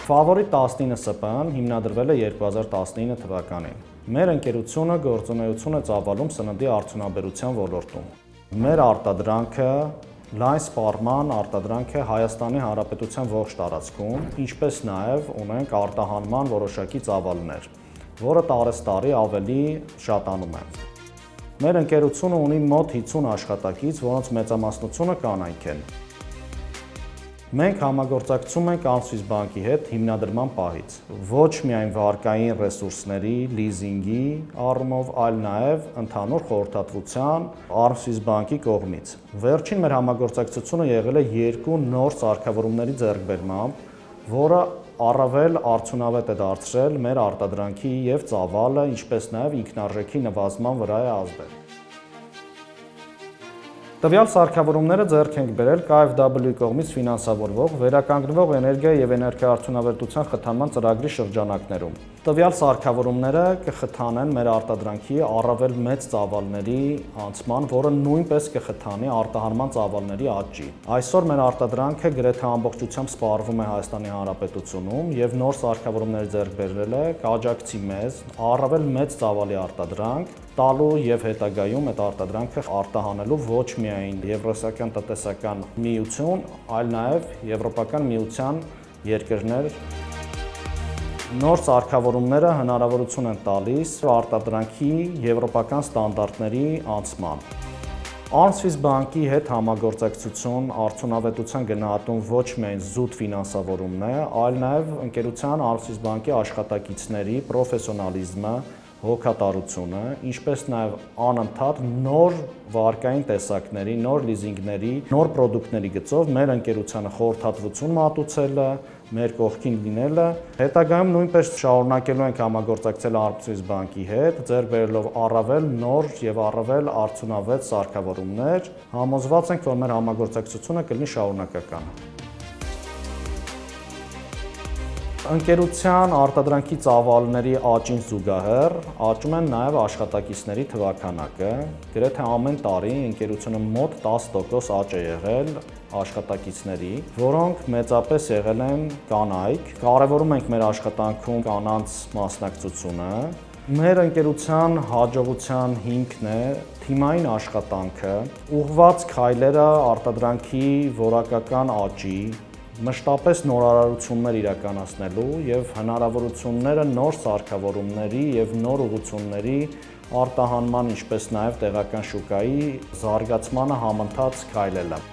Ֆավորիտ 19 ՍՊԸ-ն հիմնադրվել է 2019 թվականին։ Մեր ընկերությունը գործունեություն է ծավալում սննդի արդյունաբերության ոլորտում։ Մեր արտադրանքը լայն սպառման արտադրանք է Հայաստանի Հանրապետության ողջ տարածքում, ինչպես նաև ունենք արտահանման որոշակի ծավալներ, որը տարեցտարի ավելի շատանում է։ Մեր ընկերությունը ունի մոտ 50 աշխատակից, որոնց մեծամասնությունը կանայք են։ Մենք համագործակցում ենք Անսվիզ բանկի հետ հիմնադրման պահից, ոչ միայն վարկային ռեսուրսների, լիզինգի առումով, այլ նաև ընդհանուր խորհրդատվության Անսվիզ բանկի կողմից։ Վերջին մեր համագործակցությունը եղել է 2 նոր սարքավորումների ձեռքբերմամբ, որը առավել արդյունավետ է դարձրել մեր արտադրանքի և ծավալը, ինչպես նաև ինքնարժեքի նվազման վրա է ազդել։ Տվյալ սարքավորումները ձեռք ենք բերել KfW կողմից ֆինանսավորվող վերականգնվող էներգիա և էներգոարդյունավետության խթանման ծրագրի շրջանակներում։ Տվյալ սարքավորումները կխթանեն մեր արտադրանքի առավել մեծ ծավալների անցման, որը նույնպես կխթանի արտահանման ծավալների աճի։ Այսօր մեր արտադրանքը գրեթե ամբողջությամբ սպառվում է Հայաստանի Հանրապետությունում և նոր սարքավորումներ ձեռք բերելը կաջակցի մեզ առավել մեծ ծավալի արտադրանք տալու և հետագայում այդ արտադրանքը արտահանելու ոչ միայն Եվրասիական տնտեսական միություն, այլ նաև Եվրոպական միության երկրներ։ Նոր սարքավորումները հնարավորություն են տալիս արտադրանքի եվրոպական ստանդարտների անցման։ Անսվիզ բանկի հետ համագործակցություն արդյունավետության գնահատում ոչ միայն զուտ ֆինանսավորումն է, այլ նաև ընկերության Անսվիզ բանկի աշխատակիցների պրոֆեսիոնալիզմը, հոգատարությունը, ինչպես նաև անընդհատ նոր վարկային տեսակների, նոր լիզինգների, նոր պրոդուկտների գծով մեր ընկերությանը խորհրդատվություն մատուցելը, մեր կողքին լինելը։ Հետագայում նույնպես շարունակելու ենք համագործակցել Անսվիզ բանկի հետ, ձեռք բերելով առավել նոր և առավել արդյունավետ սարքավորումներ։ Համոզված ենք, որ մեր համագործակցությունը կլինի շարունակական։ Ընկերության արտադրանքի ծավալների աճին զուգահեռ աճում են նաև աշխատակիցների թվաքանակը։ Գրեթե ամեն տարի ընկերությունը մոտ 10% աճ է եղել աշխատակիցների, որոնք մեծապես եղել են կանայք։ Կարևորում ենք մեր աշխատանքում կանանց մասնակցությունը։ Մեր ընկերության հաջողության հիմքն է թիմային աշխատանքը, ուղղված քայլերը արտադրանքի որակական աճի, մշտապես նորարարություններ իրականացնելու և հնարավորությունները նոր սարքավորումների և նոր ուղղությունների արտահանման, ինչպես նաև տեղական շուկայի զարգացմանը համընթաց քայլելը։